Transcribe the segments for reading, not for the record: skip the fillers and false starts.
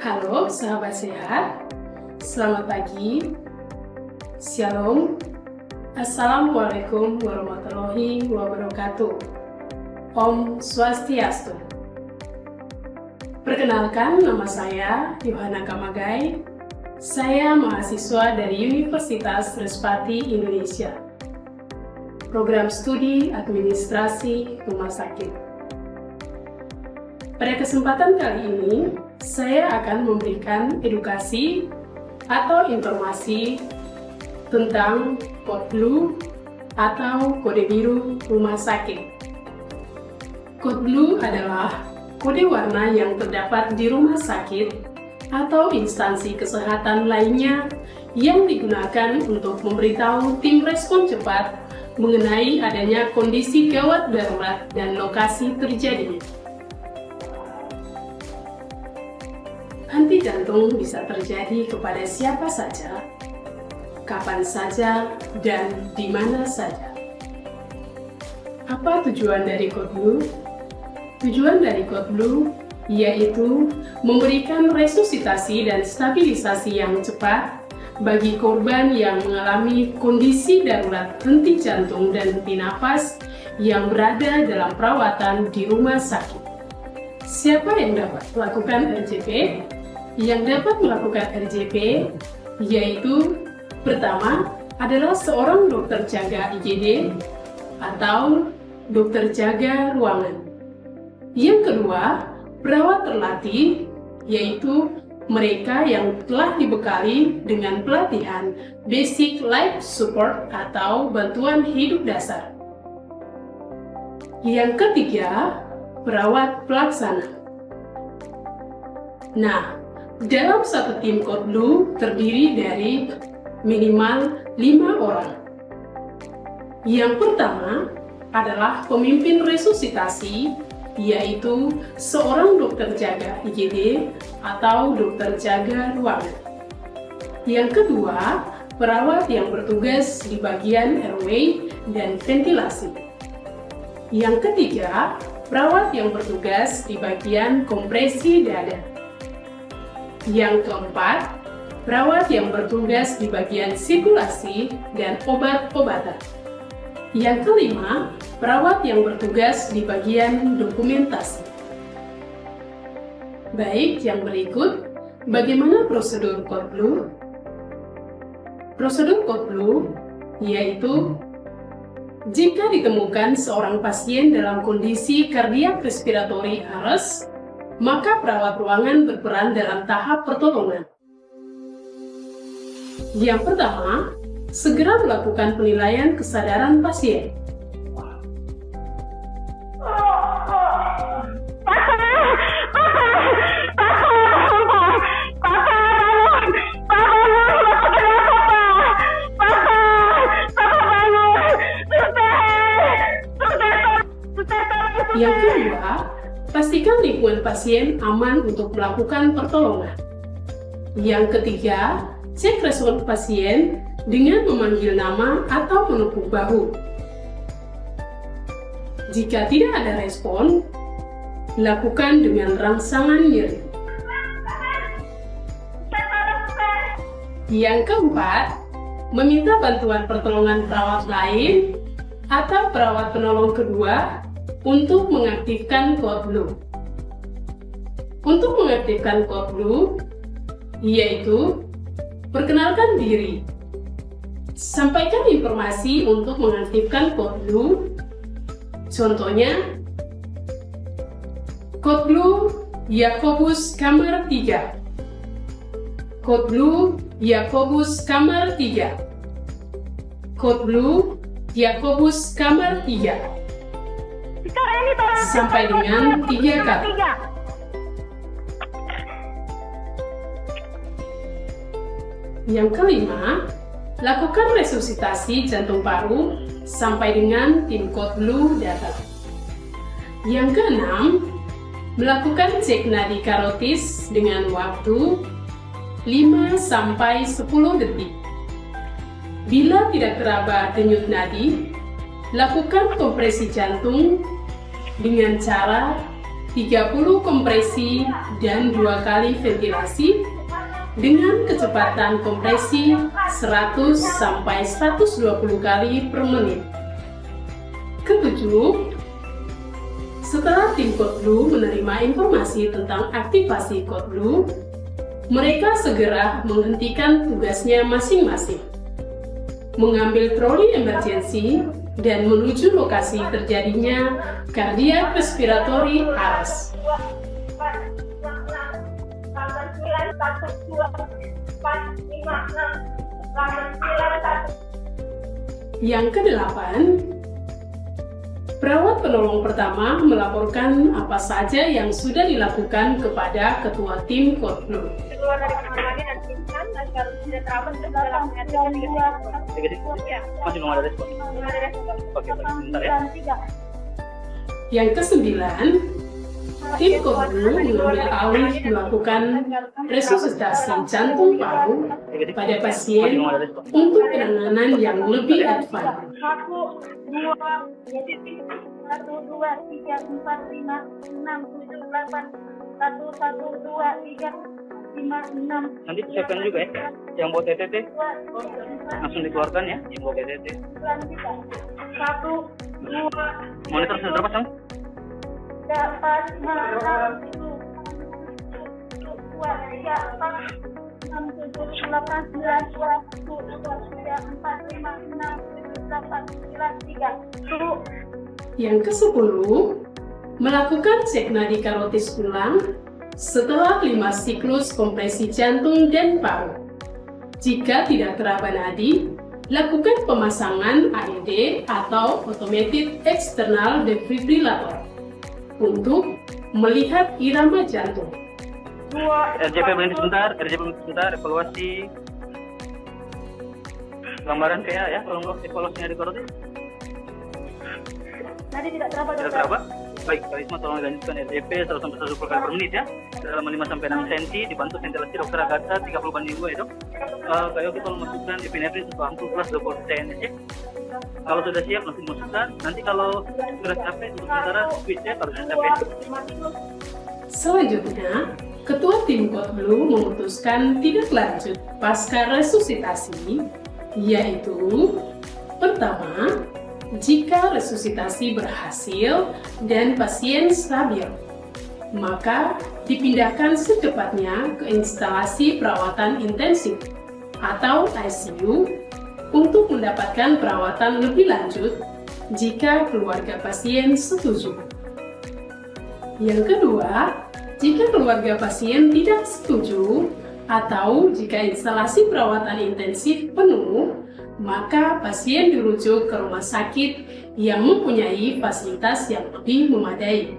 Halo sahabat sehat, selamat pagi, Shalom, Assalamualaikum warahmatullahi wabarakatuh, Om Swastiastu. Perkenalkan, nama saya Yohana Kamagai, saya mahasiswa dari Universitas Respati Indonesia, Program Studi Administrasi Rumah Sakit. Pada kesempatan kali ini, saya akan memberikan edukasi atau informasi tentang kode blue atau kode biru rumah sakit. Kode blue adalah kode warna yang terdapat di rumah sakit atau instansi kesehatan lainnya yang digunakan untuk memberitahu tim respon cepat mengenai adanya kondisi gawat darurat dan lokasi terjadinya. Henti jantung bisa terjadi kepada siapa saja, kapan saja, dan di mana saja. Apa tujuan dari kode blue? Tujuan dari kode blue yaitu memberikan resusitasi dan stabilisasi yang cepat bagi korban yang mengalami kondisi darurat henti jantung dan henti nafas yang berada dalam perawatan di rumah sakit. Siapa yang dapat melakukan RJP? Yang dapat melakukan RJP yaitu pertama adalah seorang dokter jaga IGD atau dokter jaga ruangan. Yang kedua, perawat terlatih yaitu mereka yang telah dibekali dengan pelatihan Basic Life Support atau bantuan hidup dasar. Yang ketiga, perawat pelaksana. Nah, dalam satu tim kode blue terdiri dari minimal 5 orang. Yang pertama adalah pemimpin resusitasi, yaitu seorang dokter jaga IGD atau dokter jaga ruangan. Yang kedua, perawat yang bertugas di bagian airway dan ventilasi. Yang ketiga, perawat yang bertugas di bagian kompresi dada. Yang keempat, perawat yang bertugas di bagian sirkulasi dan obat-obatan. Yang kelima, perawat yang bertugas di bagian dokumentasi. Baik, yang berikut, bagaimana prosedur kode blue? Prosedur kode blue yaitu jika ditemukan seorang pasien dalam kondisi kardiak respiratory arrest, maka perawat ruangan berperan dalam tahap pertolongan. Yang pertama, segera melakukan penilaian kesadaran pasien. Yang kedua, pastikan lingkungan pasien aman untuk melakukan pertolongan. Yang ketiga, cek respon pasien dengan memanggil nama atau menepuk bahu. Jika tidak ada respon, lakukan dengan rangsangan nyeri. Yang keempat, meminta bantuan pertolongan perawat lain atau perawat penolong kedua untuk mengaktifkan kode blue. Untuk mengaktifkan kode blue, yaitu perkenalkan diri, sampaikan informasi untuk mengaktifkan kode blue. Contohnya, kode blue Yakobus kamar 3, kode blue Yakobus kamar 3, kode blue Yakobus kamar 3, sampai dengan 3 kali. Yang kelima, lakukan resusitasi jantung paru sampai dengan tim kode blue datang. Yang keenam, melakukan cek nadi karotis dengan waktu 5-10 detik. Bila tidak teraba denyut nadi, lakukan kompresi jantung dengan cara 30 kompresi, dan 2 kali ventilasi dengan kecepatan kompresi 100 sampai 120 kali per menit. Ketujuh, setelah tim Code Blue menerima informasi tentang aktivasi Code Blue, mereka segera menghentikan tugasnya masing-masing, mengambil troli emergency, dan menuju lokasi terjadinya cardiac respiratory arrest. Yang kedelapan, perawat penolong pertama melaporkan apa saja yang sudah dilakukan kepada ketua tim Code Blue. Keluar dari kamar mandi dan pingsan dan harus tidak terawat dalam masih belum ada respon. Oke, sebentar ya. Yang kesembilan, tim Code Blue mengambil alih melakukan resusitasi jantung paru pada pasien untuk penanganan yang lebih advance. 1, 2, 1, 2, 3, 4, 5, 6, 7, 8, 1, 1, 2, 3, 5, 6. Nanti siapkan juga ya, yang bawa TTT langsung dikeluarkan ya, yang bawa TTT. 1, 2, Monitor sudah terpasang? 4, 5, 6, 7, 2, 3, 4, 6, 7, 8, 9, 10, 1, 2, 3, 4, 5, 6, 7, 8, 9, 3. Yang ke-10, melakukan cek nadi karotis ulang setelah 5 siklus kompresi jantung dan paru. Jika tidak teraba nadi, lakukan pemasangan AED atau Automated External Defibrillator untuk melihat irama jantung. RJP berhenti sebentar, evaluasi. Gambaran kayak ya, kalau evaluasinya di karotis. Nadi tidak teraba, Tidak teraba? Baik, Kak Isma tolong dilanjutkan RJP 100-120 kali per menit ya. Dalam 5-6 cm, dibantu ventilasi dokter Agatha 30/2 ya dok. Kak Yogi tolong masukkan epinefrin 1 plus 20 cm ya. Kalau sudah siap langsung masukkan. Nanti kalau sudah capek, untuk sementara switch ya, harus capek. Selanjutnya, Ketua tim Code Blue memutuskan tidak lanjut pasca resusitasi, yaitu pertama, jika resusitasi berhasil dan pasien stabil, maka dipindahkan secepatnya ke instalasi perawatan intensif atau ICU untuk mendapatkan perawatan lebih lanjut jika keluarga pasien setuju. Yang kedua, jika keluarga pasien tidak setuju atau jika instalasi perawatan intensif penuh, maka pasien dirujuk ke rumah sakit yang mempunyai fasilitas yang lebih memadai.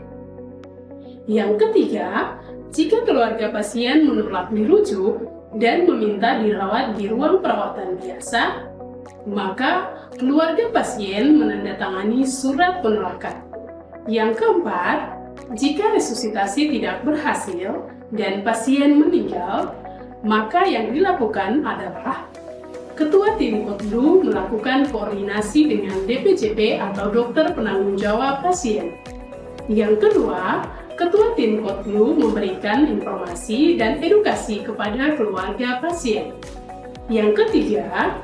Yang ketiga, jika keluarga pasien menolak dirujuk dan meminta dirawat di ruang perawatan biasa, maka keluarga pasien menandatangani surat penolakan. Yang keempat, jika resusitasi tidak berhasil dan pasien meninggal, maka yang dilakukan adalah Ketua tim Code Blue melakukan koordinasi dengan DPJP atau dokter penanggung jawab pasien. Yang kedua, Ketua tim Code Blue memberikan informasi dan edukasi kepada keluarga pasien. Yang ketiga,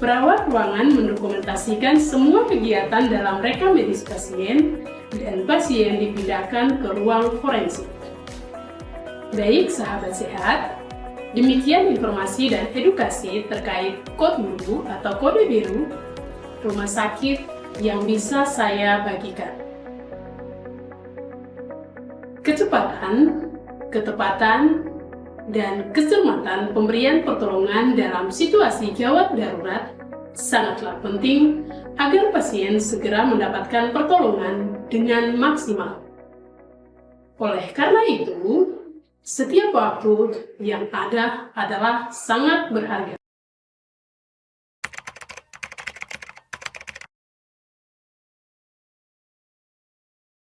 perawat ruangan mendokumentasikan semua kegiatan dalam rekam medis pasien dan pasien dipindahkan ke ruang forensik. Baik sahabat sehat, demikian informasi dan edukasi terkait Code Blue atau kode biru rumah sakit yang bisa saya bagikan. Kecepatan, ketepatan, dan kecermatan pemberian pertolongan dalam situasi gawat darurat sangatlah penting agar pasien segera mendapatkan pertolongan dengan maksimal. Oleh karena itu, setiap waktu yang ada adalah sangat berharga.